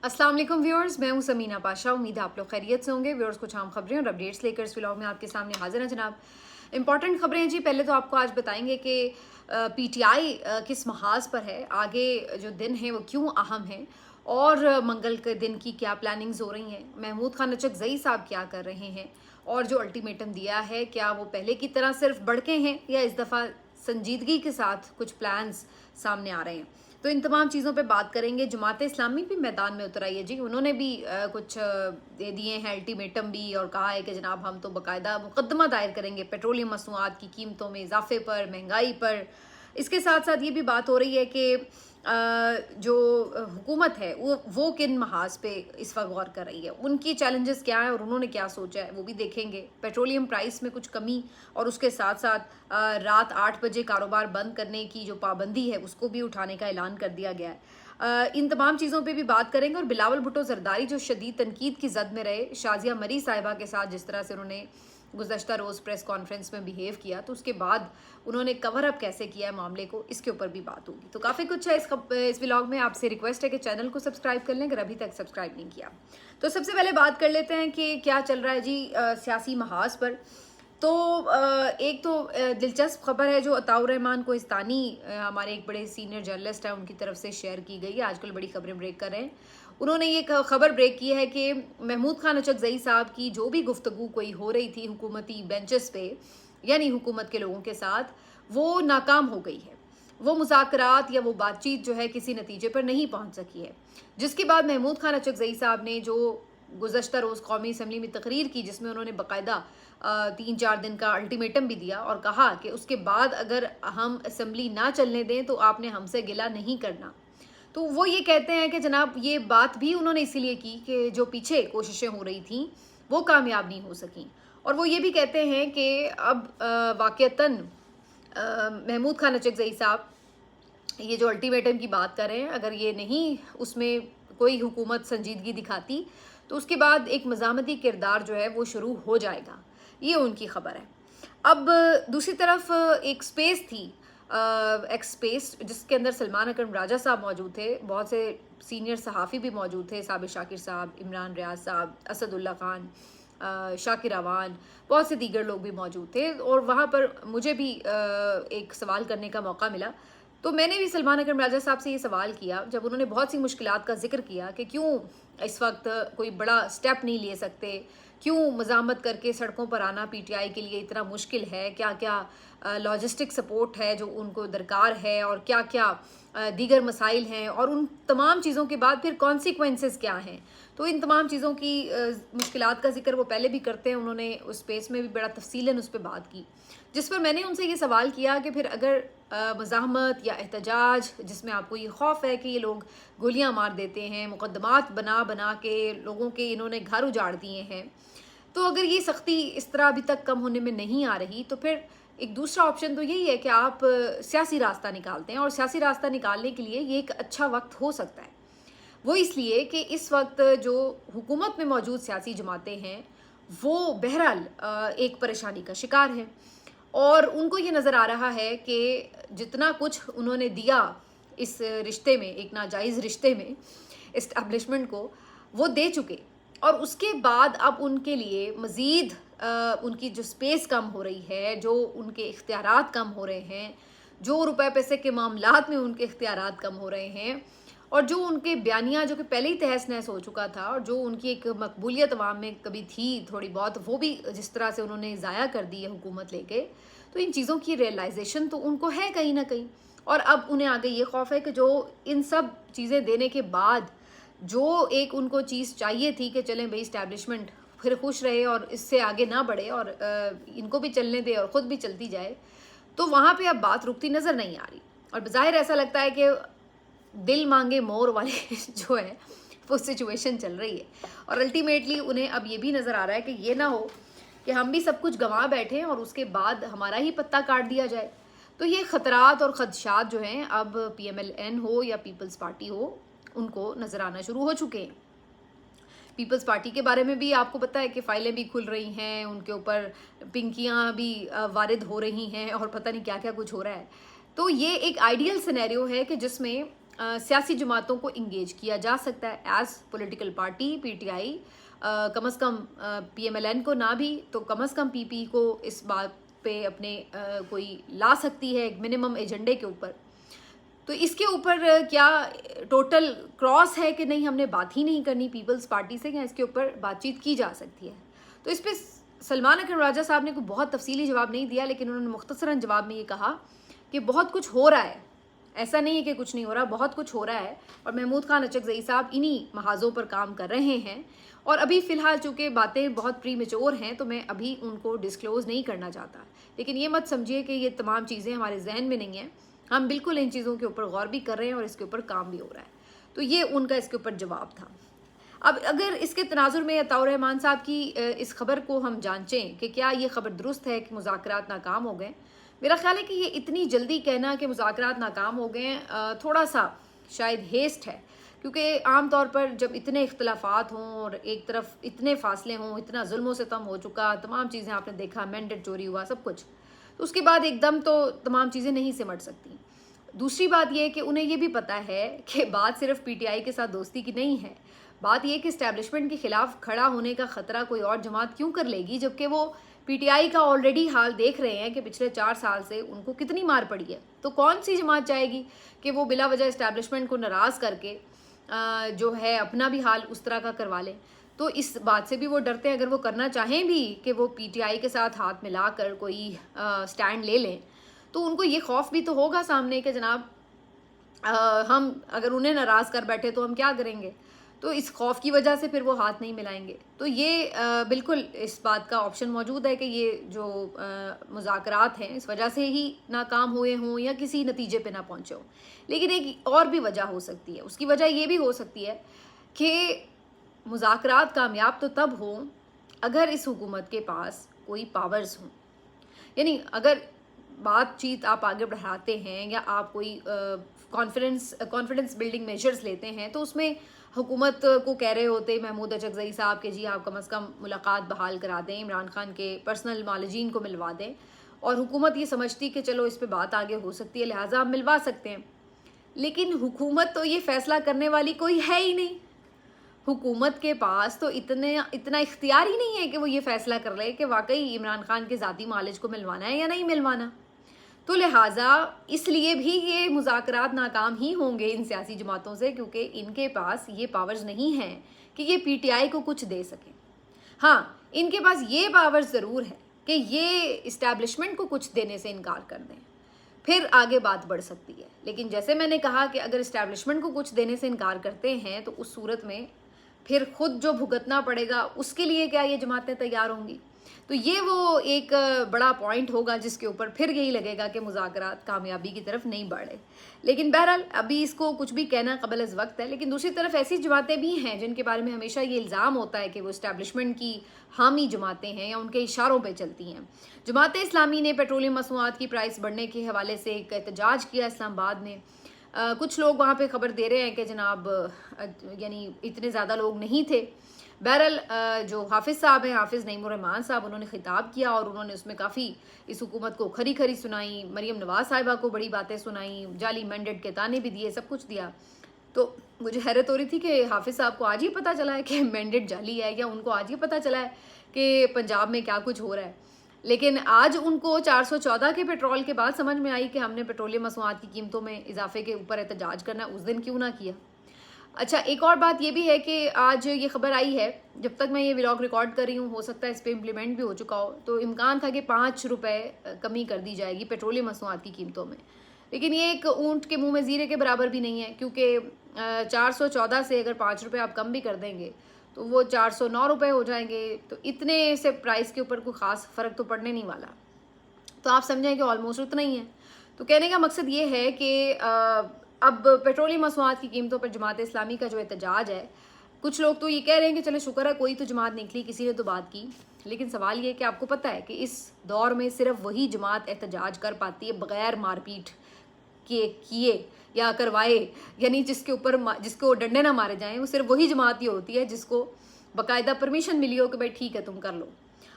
अस्सलाम वालेकुम व्यूअर्स, मैं हूं समीना पाशा। उम्मीद है आप लोग खैरियत से होंगे। व्यूअर्स, कुछ आम खबरें और अपडेट्स लेकर इस व्लॉग में आपके सामने हाजिर हैं जनाब। इंपॉर्टेंट खबरें हैं जी। पहले तो आपको आज बताएंगे कि पीटीआई किस महाज पर है, आगे जो दिन है वो क्यों अहम है, और मंगल के दिन की क्या प्लानिंग्स हो रही हैं, महमूद खान नचकजई साहब क्या कर रहे हैं, और जो अल्टीमेटम दिया है क्या वो पहले की तरह सिर्फ भड़के हैं या इस दफ़ा संजीदगी के साथ कुछ प्लान्स सामने आ रहे हैं। तो इन तमाम चीज़ों पे बात करेंगे। जमात इस्लामी भी मैदान में उतर आई है जी। उन्होंने भी कुछ दे दिए हैं अल्टीमेटम भी, और कहा है कि जनाब हम तो बाकायदा मुकदमा दायर करेंगे पेट्रोलियम मसनूआत की कीमतों में इजाफे पर, महंगाई पर। इसके साथ साथ ये भी बात हो रही है कि जो हुकूमत है वो किन महाज पे इस वक्त गौर कर रही है, उनकी चैलेंजेस क्या है और उन्होंने क्या सोचा है वो भी देखेंगे। पेट्रोलियम प्राइस में कुछ कमी, और उसके साथ साथ रात 8 बजे कारोबार बंद करने की जो पाबंदी है उसको भी उठाने का ऐलान कर दिया गया है। इन तमाम चीज़ों पे भी बात करेंगे। और बिलावल भुट्टो जरदारी जो शदीद तनकीद की जद में रहे, शाजिया मरी साहिबा के साथ जिस तरह से उन्होंने गुज़श्ता रोज़ प्रेस कॉन्फ्रेंस में बिहेव किया, तो उसके बाद उन्होंने कवर अप कैसे किया है मामले को, इसके ऊपर भी बात होगी। तो काफ़ी कुछ है इस व्लॉग में। आपसे रिक्वेस्ट है कि चैनल को सब्सक्राइब कर लें अगर अभी तक सब्सक्राइब नहीं किया। तो सबसे पहले बात कर लेते हैं कि क्या चल रहा है जी सियासी महाज पर। तो एक तो दिलचस्प खबर है जो अताउर रहमान कोहिस्तानी, हमारे एक बड़े सीनियर जर्नलिस्ट हैं, उनकी तरफ से शेयर की गई है। आजकल बड़ी खबरें ब्रेक कर रहे हैं। उन्होंने ये खबर ब्रेक की है कि महमूद खान नचकजई साहब की जो भी गुफ्तगू कोई हो रही थी हुकूमती बेंचेस पे, यानी हुकूमत के लोगों के साथ, वो नाकाम हो गई है। वो मुज़ाकरात या वो बातचीत जो है किसी नतीजे पर नहीं पहुंच सकी है। जिसके बाद महमूद खान नचकजई साहब ने जो गुज़श्ता रोज़ कौमी असम्बली में तकरीर की, जिसमें उन्होंने बाकायदा 3-4 दिन का अल्टीमेटम भी दिया और कहा कि उसके बाद अगर हम असम्बली ना चलने दें तो आपने हमसे गिला नहीं करना। तो वो ये कहते हैं कि जनाब ये बात भी उन्होंने इसीलिए की कि जो पीछे कोशिशें हो रही थी वो कामयाब नहीं हो सकी। और वो ये भी कहते हैं कि अब वाक़तन महमूद खान नचकजई साहब ये जो अल्टीमेटम की बात कर रहे हैं, अगर ये नहीं उसमें कोई हुकूमत संजीदगी दिखाती तो उसके बाद एक मज़ामती किरदार जो है वो शुरू हो जाएगा। ये उनकी खबर है। अब दूसरी तरफ एक स्पेस थी, एक्स स्पेस, जिसके अंदर सलमान अकरम राजा साहब मौजूद थे, बहुत से सीनियर सहाफ़ी भी मौजूद थे, साबिर शाकिर साहब, इमरान रियाज साहब, असदुल्ला खान, शाकिर अवान, बहुत से दीगर लोग भी मौजूद थे। और वहाँ पर मुझे भी एक सवाल करने का मौका मिला। तो मैंने भी सलमान अकरम राजा साहब से ये सवाल किया, जब उन्होंने बहुत सी मुश्किलात का जिक्र किया कि क्यों इस वक्त कोई बड़ा स्टेप नहीं ले सकते, क्यों मज़ामत करके सड़कों पर आना पीटीआई के लिए इतना मुश्किल है, क्या क्या लॉजिस्टिक सपोर्ट है जो उनको दरकार है, और क्या क्या दीगर मसाइल हैं, और उन तमाम चीज़ों के बाद फिर कॉन्सिक्वेंसेस क्या हैं। तो इन तमाम चीज़ों की मुश्किलात का जिक्र वो पहले भी करते हैं। उन्होंने उस स्पेस में भी बड़ा तफसीलन उस पर बात की, जिस पर मैंने उनसे ये सवाल किया कि फिर अगर मज़ाहमत या एहतजाज, जिसमें आपको ये खौफ है कि ये लोग गोलियां मार देते हैं, मुकदमात बना बना के लोगों के इन्होंने घर उजाड़ दिए हैं, तो अगर ये सख्ती इस तरह अभी तक कम होने में नहीं आ रही, तो फिर एक दूसरा ऑप्शन तो यही है कि आप सियासी रास्ता निकालते हैं। और सियासी रास्ता निकालने के लिए ये एक अच्छा वक्त हो सकता है। वो इसलिए कि इस वक्त जो हुकूमत में मौजूद सियासी जमातें हैं वो बहरहाल एक परेशानी का शिकार हैं, और उनको ये नज़र आ रहा है कि जितना कुछ उन्होंने दिया इस रिश्ते में, एक नाजायज़ रिश्ते में इस्टेब्लिशमेंट को, वो दे चुके। और उसके बाद अब उनके लिए मज़ीद उनकी जो स्पेस कम हो रही है, जो उनके इख्तियारात कम हो रहे हैं, जो रुपए पैसे के मामलात में उनके इख्तियारात कम हो रहे हैं, और जो उनके बयानिया जो कि पहले ही तहस नहस हो चुका था, और जो उनकी एक मकबूलियत अवाम में कभी थी थोड़ी बहुत, वो भी जिस तरह से उन्होंने ज़ाया कर दी है हुकूमत लेके, तो इन चीज़ों की रियलाइजेशन तो उनको है कहीं ना कहीं। और अब उन्हें आगे ये खौफ है कि जो इन सब चीज़ें देने के बाद जो एक उनको चीज़ चाहिए थी कि चलें भाई इस्टेब्लिशमेंट फिर खुश रहे और इससे आगे ना बढ़े, और इनको भी चलने दे और ख़ुद भी चलती जाए, तो वहाँ पे अब बात रुकती नज़र नहीं आ रही। और बज़ाहिर ऐसा लगता है कि दिल मांगे मोर वाले जो है वो सिचुएशन चल रही है। और अल्टीमेटली उन्हें अब ये भी नज़र आ रहा है कि ये ना हो कि हम भी सब कुछ गंवा बैठे और उसके बाद हमारा ही पत्ता काट दिया जाए। तो ये ख़तरात और ख़दशात जो हैं अब PMLN हो या पीपल्स पार्टी हो, उनको नज़र आना शुरू हो चुके हैं। पीपल्स पार्टी के बारे में भी आपको पता है कि फ़ाइलें भी खुल रही हैं, उनके ऊपर पिंकियाँ भी वारिद हो रही हैं, और पता नहीं क्या क्या कुछ हो रहा है। तो ये एक आइडियल सिनेरियो है कि जिसमें सियासी जमातों को इंगेज किया जा सकता है एज पॉलिटिकल पार्टी पीटीआई। कम अज़ कम पीएमएलएन को ना भी तो कम अज़ कम पीपी को इस बात पे अपने कोई ला सकती है एक मिनिमम एजेंडे के ऊपर। तो इसके ऊपर क्या टोटल क्रॉस है कि नहीं, हमने बात ही नहीं करनी पीपल्स पार्टी से, या इसके ऊपर बातचीत की जा सकती है? तो इस पर सलमान अकरम राजा साहब ने कोई बहुत तफसीली जवाब नहीं दिया, लेकिन उन्होंने मुख्तसरन जवाब में ये कहा कि बहुत कुछ हो रहा है, ऐसा नहीं है कि कुछ नहीं हो रहा, बहुत कुछ हो रहा है। और महमूद खान अचकज़ई साहब इन्हीं महाजों पर काम कर रहे हैं। और अभी फ़िलहाल चूँकि बातें बहुत प्री मेच्योर हैं तो मैं अभी उनको डिस्क्लोज़ नहीं करना चाहता, लेकिन ये मत समझिए कि ये तमाम चीज़ें हमारे जहन में नहीं हैं। हम बिल्कुल इन चीज़ों के ऊपर गौर भी कर रहे हैं और इसके ऊपर काम भी हो रहा है। तो ये उनका इसके ऊपर जवाब था। अब अगर इसके तनाजुर में अताउर रहमान साहब की इस खबर को हम जांचें कि क्या ये खबर दुरुस्त है कि मुज़ाकरात नाकाम हो गए, मेरा ख्याल है कि ये इतनी जल्दी कहना कि मुज़ाकरात नाकाम हो गए थोड़ा सा शायद हेस्ट है, क्योंकि आम तौर पर जब इतने इख्तलाफात हों और एक तरफ इतने फासले हों, इतना जुल्म सितम हो चुका, तमाम चीज़ें आपने देखा, मैंडेट चोरी हुआ, सब कुछ, तो उसके बाद एकदम तो तमाम चीज़ें नहीं सिमट सकती। दूसरी बात यह कि उन्हें यह भी पता है कि बात सिर्फ पीटीआई के साथ दोस्ती की नहीं है, बात यह कि इस्टेब्लिशमेंट के खिलाफ खड़ा होने का ख़तरा कोई और जमात क्यों कर लेगी, जबकि वो पीटीआई का ऑलरेडी हाल देख रहे हैं कि पिछले 4 साल से उनको कितनी मार पड़ी है। तो कौन सी जमात चाहेगी कि वो बिला वजह इस्टेब्लिशमेंट को नाराज़ करके जो है अपना भी हाल उस तरह का करवा लें। तो इस बात से भी वो डरते हैं, अगर वो करना चाहें भी कि वो पीटीआई के साथ हाथ मिलाकर कोई स्टैंड ले लें, तो उनको ये खौफ भी तो होगा सामने कि जनाब हम अगर उन्हें नाराज़ कर बैठे तो हम क्या करेंगे। तो इस खौफ की वजह से फिर वो हाथ नहीं मिलाएंगे। तो ये बिल्कुल इस बात का ऑप्शन मौजूद है कि ये जो मुज़ाकरात हैं इस वजह से ही नाकाम हुए हों या किसी नतीजे पे ना पहुँचे हों। लेकिन एक और भी वजह हो सकती है, उसकी वजह ये भी हो सकती है कि मुज़ाकरात कामयाब तो तब हों अगर इस हुकूमत के पास कोई पावर्स हों। यानी अगर बातचीत आप आगे बढ़ाते हैं या आप कोई कॉन्फिडेंस बिल्डिंग मेजर्स लेते हैं, तो उसमें हुकूमत को कह रहे होते महमूद अचकज़ई साहब के जी आप कम अज़ कम मुलाकात बहाल करा दें, इमरान खान के पर्सनल मालजीन को मिलवा दें, और हुकूमत ये समझती कि चलो इस पे बात आगे हो सकती है, लिहाजा आप मिलवा सकते हैं। लेकिन हुकूमत तो ये फ़ैसला करने वाली कोई है ही नहीं। हुकूमत के पास तो इतना इख्तियार ही नहीं है कि वो ये फ़ैसला कर ले कि वाकई इमरान खान के ज़ाती मालिज को मिलवाना है या नहीं मिलवाना। तो लिहाजा इसलिए भी ये मुज़ाकरात नाकाम ही होंगे इन सियासी जमातों से, क्योंकि इनके पास ये पावर्स नहीं हैं कि ये पीटीआई को कुछ दे सकें। हाँ, इनके पास ये पावर्स ज़रूर है कि ये इस्टेब्लिशमेंट को कुछ देने से इनकार कर दें, फिर आगे बात बढ़ सकती है। लेकिन जैसे मैंने कहा कि अगर इस्टेब्लिशमेंट को कुछ देने से इनकार करते हैं तो उस सूरत में फिर खुद जो भुगतना पड़ेगा उसके लिए क्या ये जमातें तैयार होंगी। तो ये वो एक बड़ा पॉइंट होगा जिसके ऊपर फिर यही लगेगा कि मुज़ाकरात कामयाबी की तरफ नहीं बढ़े। लेकिन बहरहाल अभी इसको कुछ भी कहना क़बल अज़ वक्त है। लेकिन दूसरी तरफ ऐसी जमातें भी हैं जिनके बारे में हमेशा ये इल्ज़ाम होता है कि वो इस्टेब्लिशमेंट की हामी जमातें हैं या उनके इशारों पर चलती हैं। जमात इस्लामी ने पेट्रोलियम मसनूआत की प्राइस बढ़ने के हवाले से एक एहतजाज किया इस्लामाबाद में। कुछ लोग वहाँ पे ख़बर दे रहे हैं कि जनाब यानी इतने ज़्यादा लोग नहीं थे। बहरहाल जो हाफिज़ साहब हैं, हाफिज़ नईमुर रहमान साहब, उन्होंने खिताब किया और उन्होंने उसमें काफ़ी इस हुकूमत को खरी खरी सुनाई, मरीम नवाज़ साहिबा को बड़ी बातें सुनाई, जाली मैंडेट के ताने भी दिए, सब कुछ दिया। तो मुझे हैरत हो रही थी कि हाफिज़ साहब को आज ही पता चला है कि मैंडेट जाली है, या उनको आज ही पता चला है कि पंजाब में क्या कुछ हो रहा है। लेकिन आज उनको 414 के पेट्रोल के बाद समझ में आई कि हमने पेट्रोलियम मसनूआत की कीमतों में इजाफे के ऊपर एहतजाज करना उस दिन क्यों ना किया। अच्छा, एक और बात ये भी है कि आज ये खबर आई है, जब तक मैं ये व्लॉग रिकॉर्ड कर रही हूँ हो सकता है इस पर इम्प्लीमेंट भी हो चुका हो, तो इम्कान था कि 5 रुपये कमी कर दी जाएगी पेट्रोलियम मसनूआत की कीमतों में। लेकिन ये एक ऊँट के मुँह में ज़ीरे के बराबर भी नहीं है, क्योंकि 414 से अगर 5 रुपये आप कम भी कर देंगे तो वो 409 रुपये हो जाएंगे। तो इतने से प्राइस के ऊपर कोई ख़ास फ़र्क तो पड़ने नहीं वाला। तो आप समझें कि ऑलमोस्ट उतना ही है। तो कहने का मकसद ये है कि अब पेट्रोलियम मसनूआत की कीमतों पर जमात इस्लामी का जो एहतजाज है, कुछ लोग तो ये कह रहे हैं कि चलो शुक्र है कोई तो जमात निकली, किसी ने तो बात की। लेकिन सवाल ये है कि आपको पता है कि इस दौर में सिर्फ वही जमात एहतजाज कर पाती है बग़ैर मारपीट किए या करवाए, यानी जिसको डंडे ना मारे जाएं, वो सिर्फ वही जमात ही होती है जिसको बाकायदा परमिशन मिली हो कि भाई ठीक है तुम कर लो।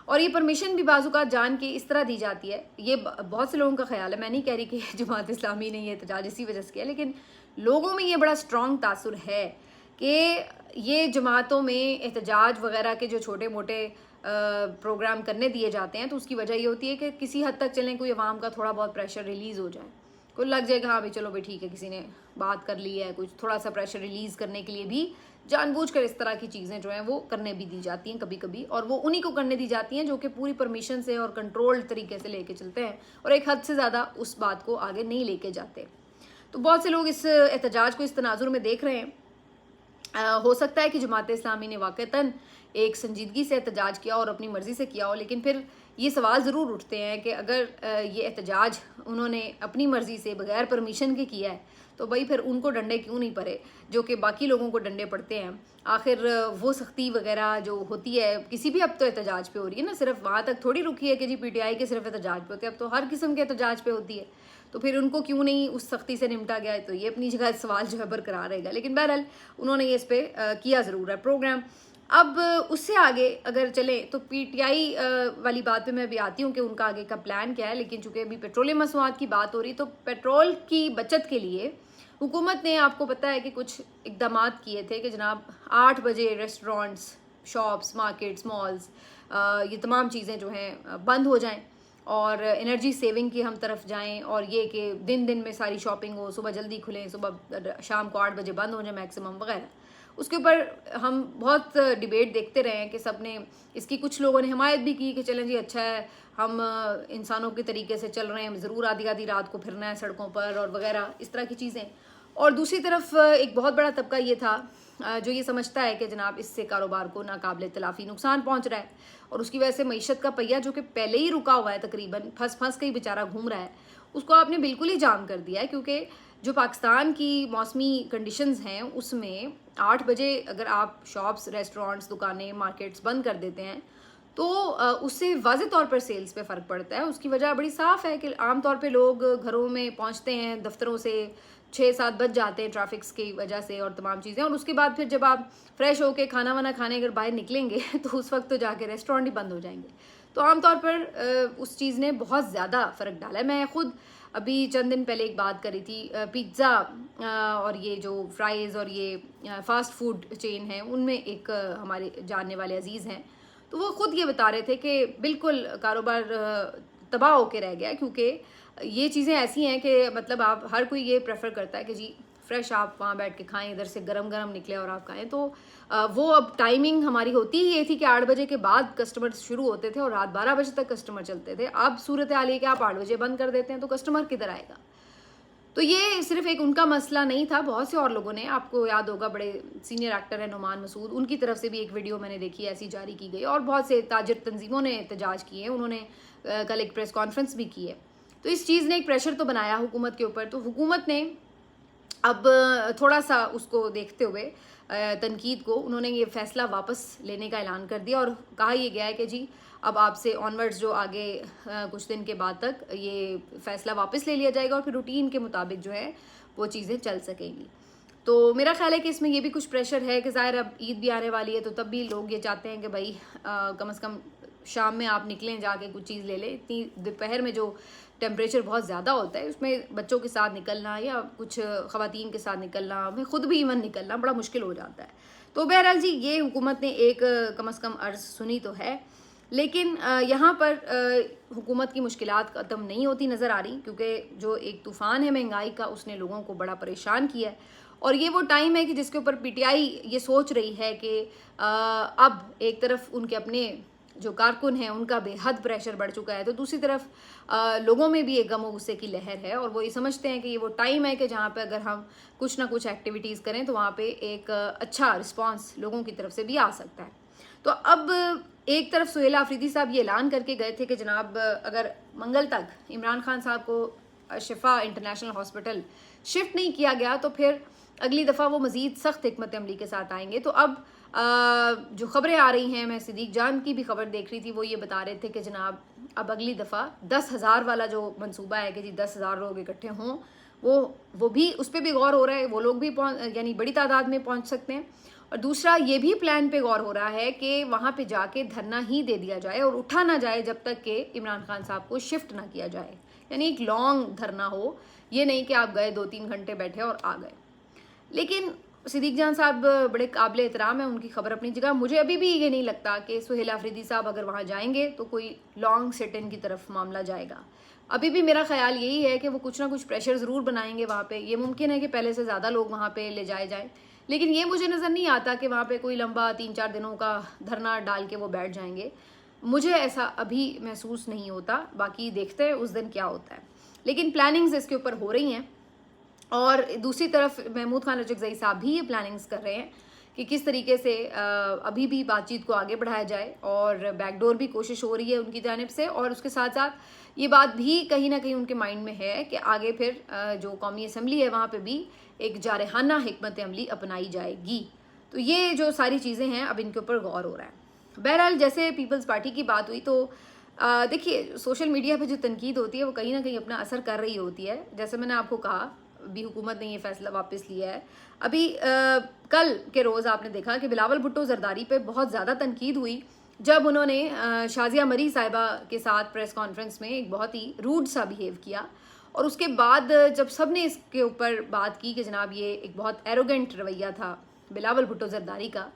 और ये परमिशन भी बाज़-औक़ात जान के इस तरह दी जाती है, ये बहुत से लोगों का ख्याल है, मैं नहीं कह रही कि जमात इस्लामी ने ये एहतजाज इसी वजह से किया, लेकिन लोगों में ये बड़ा स्ट्रॉन्ग तासुर है कि ये जमातों में एहतजाज वगैरह के जो छोटे मोटे प्रोग्राम करने दिए जाते हैं, तो उसकी वजह ये होती है कि किसी हद तक चलें कोई अवाम का थोड़ा बहुत प्रेशर रिलीज़ हो जाए, कोई लग जाएगा हाँ भाई चलो भाई ठीक है, किसी ने बात कर ली है, कुछ थोड़ा सा प्रेशर रिलीज़ करने के लिए भी जानबूझकर इस तरह की चीज़ें जो हैं वो करने भी दी जाती हैं कभी कभी, और वो उन्हीं को करने दी जाती हैं जो कि पूरी परमिशन से और कंट्रोल्ड तरीके से लेके चलते हैं और एक हद से ज़्यादा उस बात को आगे नहीं लेके जाते। तो बहुत से लोग इस एहतजाज को इस तनाजुर में देख रहे हैं। हो सकता है कि जमात इस्लामी ने वाक़तन एक संजीदगी से एहतजाज किया और अपनी मर्ज़ी से किया हो, लेकिन फिर ये सवाल ज़रूर उठते हैं कि अगर ये एहतजाज उन्होंने अपनी मर्ज़ी से बग़ैर परमिशन के किया है तो भाई फिर उनको डंडे क्यों नहीं पड़े जो कि बाकी लोगों को डंडे पड़ते हैं। आखिर वो सख्ती वगैरह जो होती है किसी भी, अब तो एहतजाज पे हो रही है ना, सिर्फ वहाँ तक थोड़ी रुकी है कि जी पीटीआई के सिर्फ एहतजाज पे होती है, अब तो हर किस्म के एहतजाज पे होती है, तो फिर उनको क्यों नहीं उस सख्ती से निपटा गया है। तो ये अपनी जगह सवाल जो है बरकरार रहेगा, लेकिन बहरहाल उन्होंने ये इस पर किया ज़रूर है प्रोग्राम। अब उससे आगे अगर चले तो पीटीआई वाली बात पे मैं भी आती हूँ कि उनका आगे का प्लान क्या है, लेकिन चूंकि अभी पेट्रोलियम मसनूआत की बात हो रही, तो पेट्रोल की बचत के लिए हुकूमत ने, आपको पता है कि कुछ इकदाम किए थे कि जनाब 8 बजे रेस्टोरेंट्स, शॉप्स, मार्केट्स, मॉल्स, ये तमाम चीज़ें जो हैं बंद हो जाएं और एनर्जी सेविंग की हम तरफ जाएं, और ये कि दिन दिन में सारी शॉपिंग हो, सुबह जल्दी खुलें, सुबह शाम को 8 बजे बंद हो जाए मैक्सिमम वगैरह। उसके ऊपर हम बहुत डिबेट देखते रहे हैं कि सब ने इसकी, कुछ लोगों ने हिमायत भी की कि चलें जी अच्छा है, हम इंसानों के तरीके से चल रहे हैं, ज़रूर आधी आधी रात को फिरना है सड़कों पर और वगैरह इस तरह की चीज़ें। और दूसरी तरफ एक बहुत बड़ा तबका ये था जो ये समझता है कि जनाब इससे कारोबार को नाकाबिले तलाफ़ी नुकसान पहुंच रहा है और उसकी वजह से मईशत का पहिया जो कि पहले ही रुका हुआ है, तकरीबन फंस के ही बेचारा घूम रहा है, उसको आपने बिल्कुल ही जाम कर दिया है। क्योंकि जो पाकिस्तान की मौसमी कंडीशंस हैं उसमें 8 बजे अगर आप शॉप्स, रेस्टोरेंट्स, दुकानें, मार्केट्स बंद कर देते हैं तो उससे वाज़े तौर पर सेल्स पे फ़र्क पड़ता है। उसकी वजह बड़ी साफ़ है कि आम तौर पे लोग घरों में पहुंचते हैं, दफ्तरों से 6-7 बज जाते हैं ट्रैफिक्स की वजह से और तमाम चीज़ें, और उसके बाद फिर जब आप फ्रेश होके खाना वाना खाने अगर बाहर निकलेंगे तो उस वक्त तो जाके रेस्टोरेंट ही बंद हो जाएंगे। तो आमतौर पर उस चीज़ ने बहुत ज़्यादा फ़र्क डाला है। मैं ख़ुद अभी चंद दिन पहले एक बात करी थी, पिज़्ज़ा और ये जो फ्राइज़ और ये फ़ास्ट फूड चेन है उनमें एक हमारे जानने वाले अजीज़ हैं, तो वो ख़ुद ये बता रहे थे कि बिल्कुल कारोबार तबाह होके रह गया, क्योंकि ये चीज़ें ऐसी हैं कि मतलब आप, हर कोई ये प्रेफर करता है कि जी फ्रेश आप वहाँ बैठ के खाएं, इधर से गरम गरम निकले और आप खाएं। तो वो अब टाइमिंग हमारी होती ही ये थी कि 8 बजे के बाद कस्टमर शुरू होते थे और रात 12 बजे तक कस्टमर चलते थे। अब सूरत हाल ये कि आप 8 बजे बंद कर देते हैं तो कस्टमर किधर आएगा। तो ये सिर्फ एक उनका मसला नहीं था, बहुत से और लोगों ने, आपको याद होगा बड़े सीनियर एक्टर है नुमान मसूद, उनकी तरफ से भी एक वीडियो मैंने देखी ऐसी जारी की गई, और बहुत से ताजिर तंजीमों ने एहतजाज किए हैं, उन्होंने कल एक प्रेस कॉन्फ्रेंस भी की है। तो इस चीज़ ने एक प्रेशर तो बनाया हुकूमत के ऊपर, तो हुकूमत ने अब थोड़ा सा उसको देखते हुए तनकीद को, उन्होंने ये फ़ैसला वापस लेने का ऐलान कर दिया और कहा यह गया है कि जी अब आपसे ऑनवर्ड्स जो आगे कुछ दिन के बाद तक ये फ़ैसला वापस ले लिया जाएगा और फिर रूटीन के मुताबिक जो है वो चीज़ें चल सकेंगी। तो मेरा ख्याल है कि इसमें ये भी कुछ प्रेशर है कि ज़ाहिर अब ईद भी आने वाली है, तो तब भी लोग ये चाहते हैं कि भाई कम से कम शाम में आप निकलें, जाके कुछ चीज़ ले लें। इतनी दोपहर में जो टेम्परेचर बहुत ज़्यादा होता है उसमें बच्चों के साथ निकलना या कुछ ख़वातीन के साथ निकलना, हमें ख़ुद भी इवन निकलना बड़ा मुश्किल हो जाता है। तो बहरहाल जी ये हुकूमत ने एक कम से कम अर्ज़ सुनी तो है, लेकिन यहाँ पर हुकूमत की मुश्किलात ख़त्म नहीं होती नज़र आ रही, क्योंकि जो एक तूफ़ान है महंगाई का उसने लोगों को बड़ा परेशान किया है। और ये वो टाइम है कि जिसके ऊपर पीटीआई ये सोच रही है कि अब एक तरफ उनके अपने जो कारकुन हैं उनका बेहद प्रेशर बढ़ चुका है, तो दूसरी तरफ लोगों में भी एक गम गुस्से की लहर है, और वो ये समझते हैं कि ये वो टाइम है कि जहाँ पे अगर हम कुछ ना कुछ एक्टिविटीज़ करें तो वहाँ पे एक अच्छा रिस्पांस लोगों की तरफ से भी आ सकता है। तो अब एक तरफ सुहेला अफरीदी साहब ये ऐलान करके गए थे कि जनाब अगर मंगल तक इमरान खान साहब को शिफा इंटरनेशनल हॉस्पिटल शिफ्ट नहीं किया गया तो फिर अगली दफ़ा वो मज़ीद सख्त हिकमत अमली के साथ आएंगे। तो अब जो ख़बरें आ रही हैं, मैं सिद्दीक जान की भी खबर देख रही थी, वो ये बता रहे थे कि जनाब अब अगली दफ़ा 10,000 वाला जो मंसूबा है कि जी 10,000 लोग इकट्ठे हों, वो भी उस पर भी गौर हो रहा है, वो लोग भी यानी बड़ी तादाद में पहुंच सकते हैं। और दूसरा ये भी प्लान पे गौर हो रहा है कि वहाँ पे जाके धरना ही दे दिया जाए और उठा ना जाए जब तक कि इमरान खान साहब को शिफ्ट ना किया जाए, यानी एक लॉन्ग धरना हो, ये नहीं कि आप गए 2-3 घंटे बैठे और आ गए। लेकिन सिद्दीक जान साहब बड़े काबिल एहतराम है, उनकी खबर अपनी जगह। मुझे अभी भी ये नहीं लगता कि सुहेल आफरीदी साहब अगर वहाँ जाएंगे तो कोई लॉन्ग सिट इन की तरफ मामला जाएगा। अभी भी मेरा ख्याल यही है कि वो कुछ ना कुछ प्रेशर ज़रूर बनाएंगे वहाँ पे। ये मुमकिन है कि पहले से ज़्यादा लोग वहाँ पे ले जाए जाएँ, लेकिन ये मुझे नज़र नहीं आता कि वहाँ पे कोई लंबा 3-4 दिनों का धरना डाल के वो बैठ जाएंगे। मुझे ऐसा अभी महसूस नहीं होता, बाकी देखते हैं उस दिन क्या होता है। लेकिन प्लानिंग्स इसके ऊपर हो रही हैं, और दूसरी तरफ महमूद खान रजकज़ई साहब भी ये प्लानिंग्स कर रहे हैं कि किस तरीके से अभी भी बातचीत को आगे बढ़ाया जाए, और बैकडोर भी कोशिश हो रही है उनकी जानिब से। और उसके साथ साथ ये बात भी कहीं ना कहीं उनके माइंड में है कि आगे फिर जो कौमी असम्बली है वहाँ पे भी एक जारहाना हिकमत अमली अपनाई जाएगी। तो ये जो सारी चीज़ें हैं, अब इनके ऊपर गौर हो रहा है। बहरहाल, जैसे पीपल्स पार्टी की बात हुई तो देखिए, सोशल मीडिया पे जो तनकीद होती है वो कहीं ना कहीं अपना असर कर रही होती है। जैसे मैंने आपको कहा, अभी हुकूमत ने ये फैसला वापस लिया है। अभी कल के रोज़ आपने देखा कि बिलावल भुट्टो जरदारी पे बहुत ज़्यादा तनकीद हुई जब उन्होंने शाजिया मरी साहिबा के साथ प्रेस कॉन्फ्रेंस में एक बहुत ही रूड सा बिहेव किया। और उसके बाद जब सब ने इसके ऊपर बात की कि जनाब ये एक बहुत एरोगेंट रवैया था बिलावल भुट्टो जरदारी का,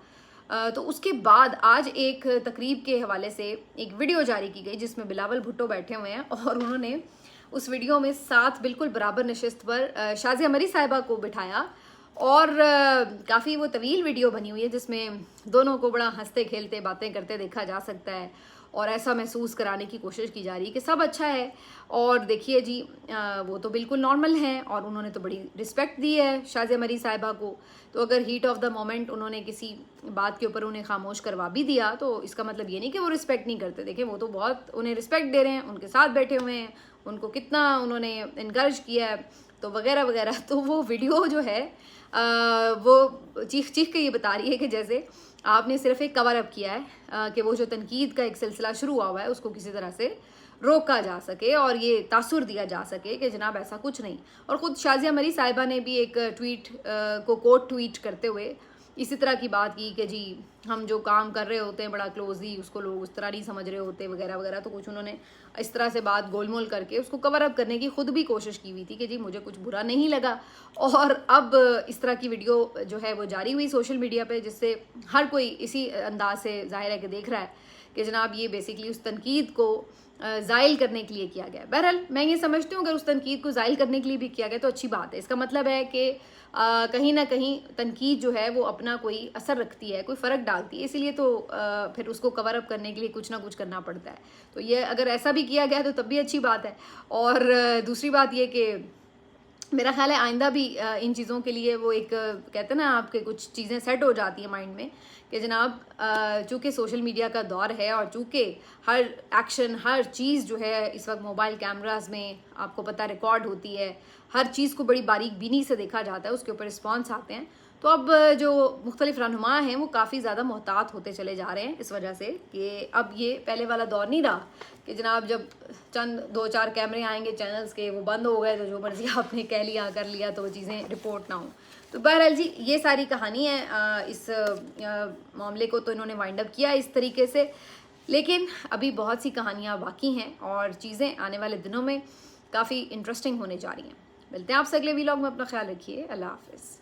तो उसके बाद आज एक तकरीब के हवाले से एक वीडियो जारी की गई जिसमें बिलावल भुट्टो बैठे हुए हैं, और उन्होंने उस वीडियो में साथ बिल्कुल बराबर नशिस्त पर शाजिया मरी साहिबा को बिठाया। और काफ़ी वो तवील वीडियो बनी हुई है जिसमें दोनों को बड़ा हंसते खेलते बातें करते देखा जा सकता है, और ऐसा महसूस कराने की कोशिश की जा रही है कि सब अच्छा है। और देखिए जी, वो तो बिल्कुल नॉर्मल हैं, और उन्होंने तो बड़ी रिस्पेक्ट दी है शाजिया मरी साहिबा को। तो अगर हीट ऑफ द मोमेंट उन्होंने किसी बात के ऊपर उन्हें खामोश करवा भी दिया तो इसका मतलब ये नहीं कि वो रिस्पेक्ट नहीं करते। देखें, वो तो बहुत उन्हें रिस्पेक्ट दे रहे हैं, उनके साथ बैठे हुए हैं, उनको कितना उन्होंने इनकरेज किया है, तो वगैरह वगैरह। तो वो वीडियो जो है वो चीख चीख के ये बता रही है कि जैसे आपने सिर्फ एक कवर अप किया है कि वो जो तनकीद का एक सिलसिला शुरू हुआ हुआ है उसको किसी तरह से रोका जा सके और ये तासुर दिया जा सके कि जनाब ऐसा कुछ नहीं। और ख़ुद शाजिया मरी साहिबा ने भी एक ट्वीट को कोट ट्वीट करते हुए इसी तरह की बात की कि जी हम जो काम कर रहे होते हैं बड़ा क्लोजली, उसको लोग उस तरह नहीं समझ रहे होते वगैरह वगैरह। तो कुछ उन्होंने इस तरह से बात गोलमोल करके उसको कवर अप करने की खुद भी कोशिश की हुई थी कि जी मुझे कुछ बुरा नहीं लगा। और अब इस तरह की वीडियो जो है वो जारी हुई सोशल मीडिया पे, जिससे हर कोई इसी अंदाज से जाहिर है कि देख रहा है कि जनाब ये बेसिकली उस तनकीद को ज़ाइल करने के लिए किया गया। बहरहाल मैं ये समझती हूँ अगर उस तनकीद को ज़ाइल करने के लिए भी किया गया तो अच्छी बात है। इसका मतलब है कि कहीं ना कहीं तनकीद जो है वो अपना कोई असर रखती है, कोई फ़र्क डालती है, इसीलिए तो फिर उसको कवर अप करने के लिए कुछ ना कुछ करना पड़ता है। तो ये अगर ऐसा भी किया गया तो तब भी अच्छी बात है। और दूसरी बात ये कि मेरा ख्याल है आइंदा भी इन चीज़ों के लिए वो एक कहते हैं ना आपके कुछ चीज़ें सेट हो जाती हैं माइंड में कि जनाब चूँकि सोशल मीडिया का दौर है और चूँकि हर एक्शन हर चीज़ जो है इस वक्त मोबाइल कैमरास में आपको पता रिकॉर्ड होती है, हर चीज़ को बड़ी बारीक बीनी से देखा जाता है, उसके ऊपर रिस्पॉन्स आते हैं। तो अब जो मुख्तलिफ रहनुमा हैं वो काफ़ी ज़्यादा मोहतात होते चले जा रहे हैं इस वजह से कि अब ये पहले वाला दौर नहीं रहा कि जनाब जब चंद 2-4 कैमरे आएंगे चैनल्स के वो बंद हो गए तो जो मर्जी आपने कह लिया कर लिया तो वो चीज़ें रिपोर्ट ना हो। तो बहरहाल जी ये सारी कहानी है। इस मामले को तो इन्होंने वाइंड अप किया इस तरीके से, लेकिन अभी बहुत सी कहानियाँ बाकी हैं और चीज़ें आने वाले दिनों में काफ़ी इंटरेस्टिंग होने जा रही हैं। मिलते हैं आपसे अगले व्लॉग में, अपना ख्याल रखिए, अल्लाह हाफिज़।